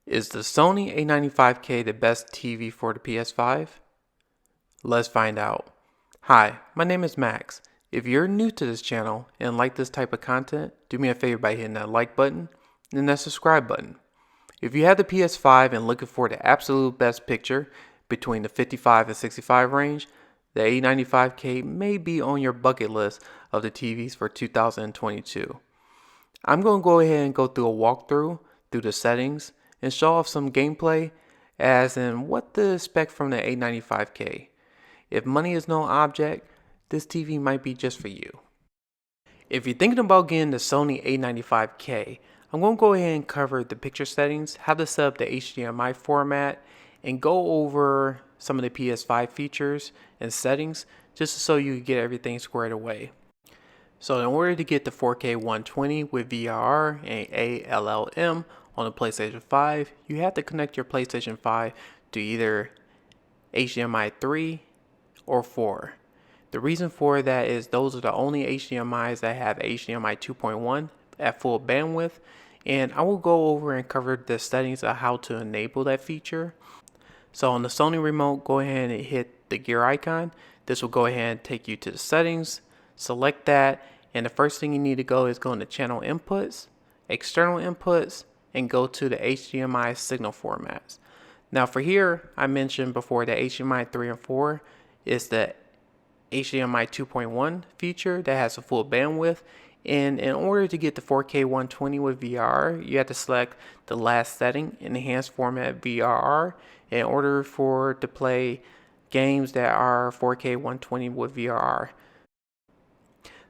Is the Sony A95K the best TV for the PS5? Let's find out. Hi, my name is Max. If you're new to this channel and like this type of content, do me a favor by hitting that like button and that subscribe button. If you have the PS5 and looking for the absolute best picture between the 55 and 65 range, the A95K may be on your bucket list of the TVs for 2022. I'm going to go ahead and go through a walkthrough through the settings and show off some gameplay as in what to expect from the A95K. If money is no object, this TV might be just for you. If you're thinking about getting the Sony A95K, I'm going to go ahead and cover the picture settings, how to set up the HDMI format, and go over some of the PS5 features and settings just so you can get everything squared away. So in order to get the 4K 120 with VRR and ALLM on the PlayStation 5, you have to connect your PlayStation 5 to either HDMI 3 or 4. The reason for that is those are the only HDMIs that have HDMI 2.1 at full bandwidth, and I will go over and cover the settings of how to enable that feature. So on the Sony remote, go ahead and hit the gear icon. This will go ahead and take you to the settings. Select that, and the first thing you need to go is go into channel inputs, external inputs, and go to the HDMI signal formats. Now for here, I mentioned before that HDMI 3 and 4 is the HDMI 2.1 feature that has a full bandwidth, and in order to get the 4K 120 with VRR, you have to select the last setting, enhanced format VRR, in order for to play games that are 4K 120 with VRR.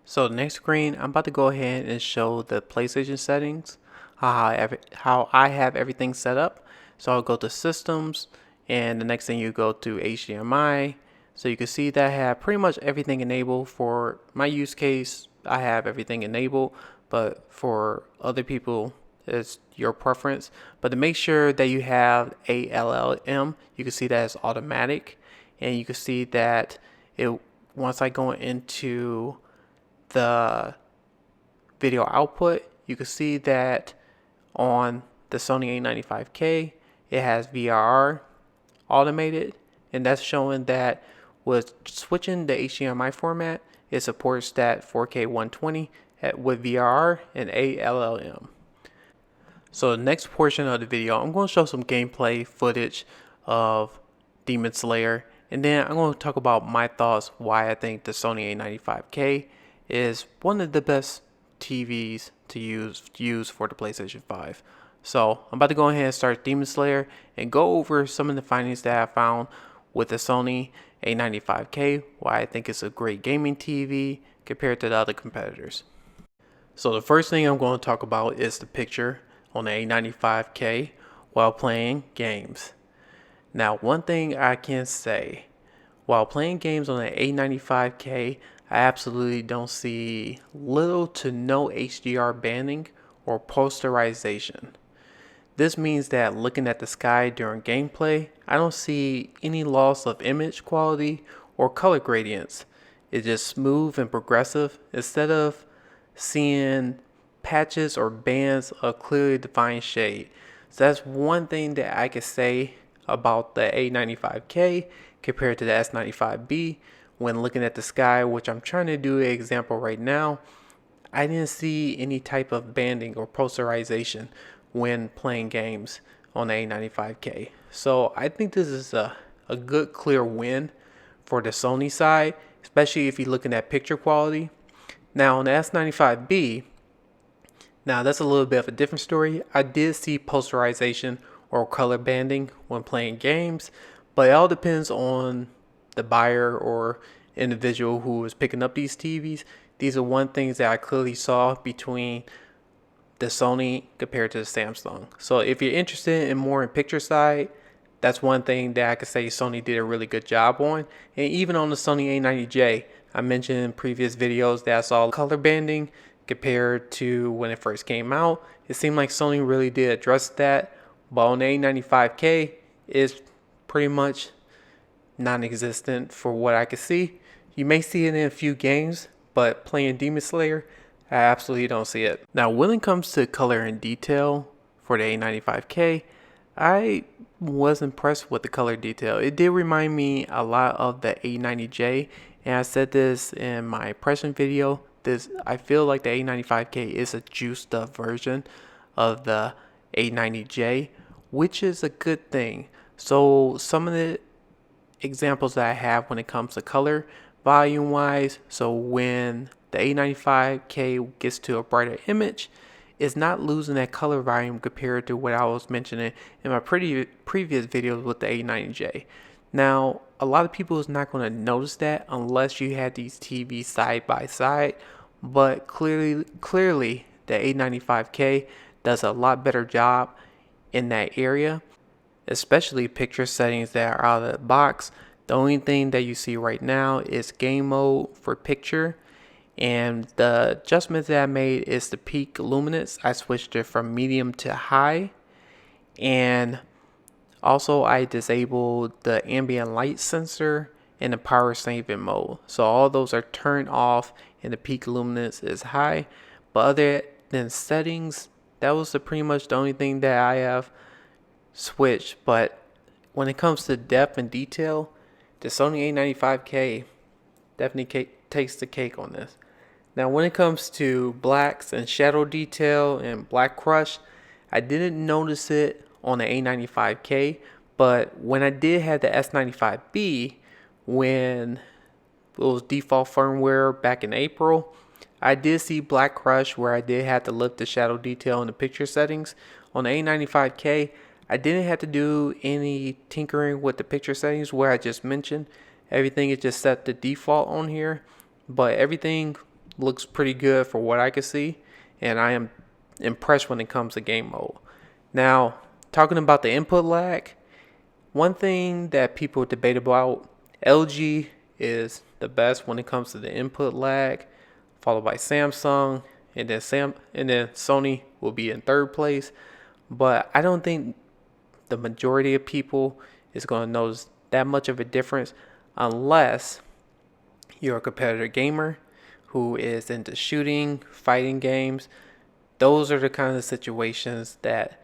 So the next screen, I'm about to go ahead and show the PlayStation settings, how I have everything set up. So I'll go to systems, and the next thing you go to HDMI. So you can see that I have pretty much everything enabled. For my use case, I have everything enabled, but for other people, it's your preference. But to make sure that you have ALLM, you can see that it's automatic, and you can see that once I go into the video output, you can see that on the Sony A95K, it has VRR automated, and that's showing that with switching the HDMI format, it supports that 4K 120 with VRR and ALLM. So the next portion of the video, I'm going to show some gameplay footage of Demon Slayer, and then I'm going to talk about my thoughts why I think the Sony A95K is one of the best TVs to use for the PlayStation 5. So I'm about to go ahead and start Demon Slayer and go over some of the findings that I found with the Sony A95K, why I think it's a great gaming TV compared to the other competitors. So the first thing I'm going to talk about is the picture on the A95K while playing games. Now, one thing I can say, while playing games on the A95K, I absolutely don't see little to no HDR banding or posterization. This means that looking at the sky during gameplay, I don't see any loss of image quality or color gradients. It's just smooth and progressive instead of seeing patches or bands of clearly defined shade. So that's one thing that I could say about the A95K compared to the S95B. When looking at the sky, which I'm trying to do an example right now, I didn't see any type of banding or posterization when playing games on the A95K. So I think this is a good clear win for the Sony side, especially if you're looking at picture quality. Now on the S95B, now that's a little bit of a different story. I did see posterization or color banding when playing games, but it all depends on the buyer or individual who is picking up these TVs. These are one things that I clearly saw between the Sony compared to the Samsung. So if you're interested in more in picture side, that's one thing that I could say Sony did a really good job on. And even on the Sony A90J, I mentioned in previous videos that I saw color banding compared to when it first came out. It seemed like Sony really did address that, but on the A95K, it's pretty much non-existent for what I could see. You may see it in a few games, but playing Demon Slayer, I absolutely don't see it. Now, when it comes to color and detail for the A95K, I was impressed with the color detail. It did remind me a lot of the A90J, and I said this in my impression video. I feel like the A95K is a juiced up version of the A90J, which is a good thing. So some of the examples that I have when it comes to color volume wise, so when the A95K gets to a brighter image, it's not losing that color volume compared to what I was mentioning in my previous videos with the A90J. Now, a lot of people is not going to notice that unless you had these TVs side by side, but clearly the A95K does a lot better job in that area, especially picture settings that are out of the box. The only thing that you see right now is game mode for picture, and the adjustments that I made is the peak luminance. I switched it from medium to high, and also I disabled the ambient light sensor and the power saving mode. So all those are turned off and the peak luminance is high. But other than settings, that was pretty much the only thing that I have switched. But when it comes to depth and detail, the Sony A95K definitely takes the cake on this. Now when it comes to blacks and shadow detail and black crush, I didn't notice it on the A95K, but when I did have the S95B, when it was default firmware back in April, I did see black crush where I did have to lift the shadow detail in the picture settings. On the A95K, I didn't have to do any tinkering with the picture settings where I just mentioned. Everything is just set to default on here, but everything looks pretty good for what I can see, and I am impressed when it comes to game mode. Now, talking about the input lag, one thing that people debate about, LG is the best when it comes to the input lag, followed by Samsung, and then Sony will be in third place. But I don't think the majority of people is going to notice that much of a difference unless you're a competitor gamer who is into shooting, fighting games. Those are the kind of situations that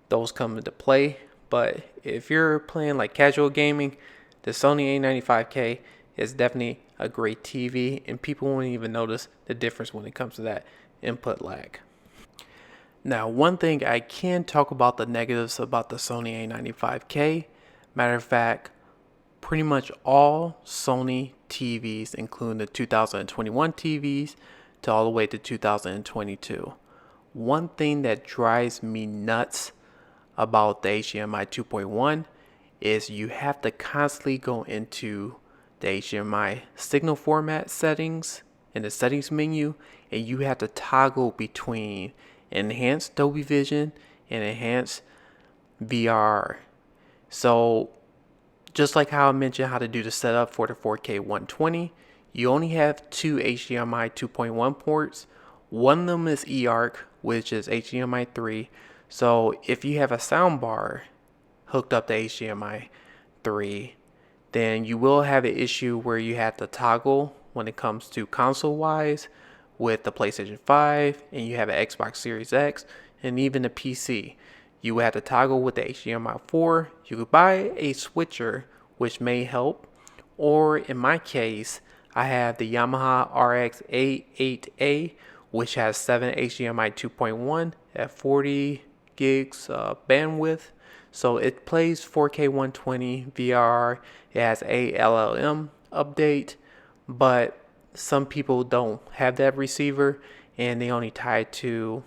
those come into play. But if you're playing like casual gaming, the Sony A95K is definitely a great TV, and people won't even notice the difference when it comes to that input lag. Now, one thing I can talk about the negatives about the Sony A95K. Matter of fact, pretty much all Sony TVs, including the 2021 TVs to all the way to 2022. One thing that drives me nuts about the HDMI 2.1 is you have to constantly go into the HDMI signal format settings in the settings menu, and you have to toggle between enhanced Dolby Vision and enhanced VR. So just like how I mentioned how to do the setup for the 4K 120, you only have two HDMI 2.1 ports. One of them is eARC, which is HDMI 3. So if you have a soundbar hooked up to HDMI 3, then you will have an issue where you have to toggle when it comes to console wise with the PlayStation 5, and you have an Xbox Series X, and even the PC. You would have to toggle with the HDMI 4. You could buy a switcher, which may help, or in my case, I have the Yamaha RX-A8A, which has 7 HDMI 2.1 at 40 gigs bandwidth. So it plays 4K 120 VR. It has a LLM update, but some people don't have that receiver and they only tie it to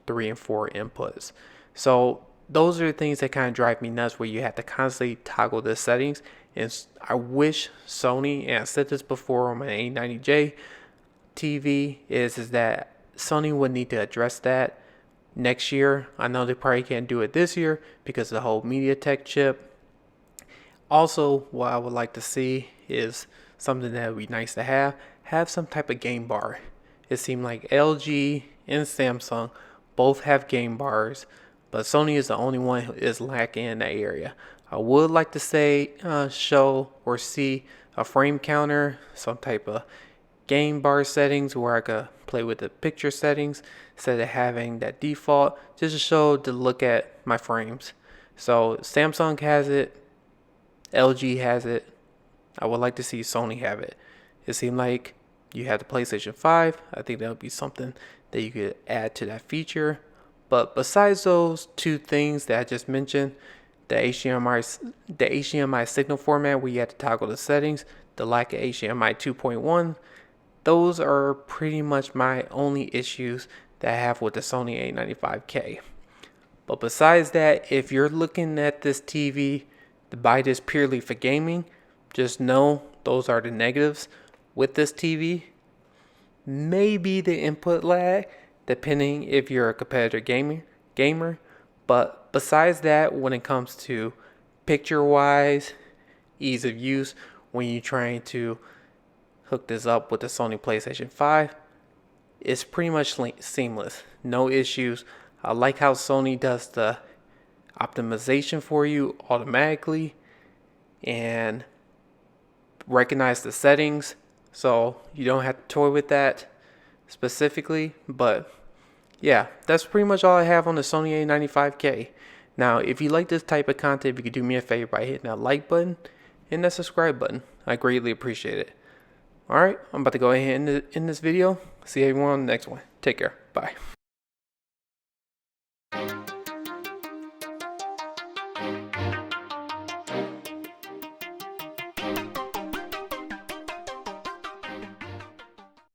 3 and 4 inputs. So those are the things that kind of drive me nuts, where you have to constantly toggle the settings. And I wish Sony, and I said this before on my A90J TV, is that Sony would need to address that next year. I know they probably can't do it this year because of the whole MediaTek chip. Also, what I would like to see is something that would be nice to have some type of game bar. It seemed like LG and Samsung both have game bars, but Sony is the only one who is lacking in that area. I would like to say show or see a frame counter, some type of game bar settings where I could play with the picture settings instead of having that default, just to show to look at my frames. So Samsung has it, LG has it. I would like to see Sony have it. It seemed like you had the PlayStation 5. I think that would be something that you could add to that feature. But besides those two things that I just mentioned, the HDMI signal format where you had to toggle the settings, the lack of HDMI 2.1, those are pretty much my only issues that I have with the Sony A95K. But besides that, if you're looking at this TV to buy this purely for gaming, just know those are the negatives with this TV. Maybe the input lag, depending if you're a competitor gamer. But besides that, when it comes to picture wise, ease of use, when you're trying to hook this up with the Sony PlayStation 5, it's pretty much seamless. No issues. I like how Sony does the optimization for you automatically and recognize the settings, so you don't have to toy with that specifically. But yeah, that's pretty much all I have on the Sony A95K. Now, if you like this type of content, if you could do me a favor by hitting that like button and that subscribe button, I greatly appreciate it. Alright, I'm about to go ahead and end this video. See everyone on the next one. Take care. Bye.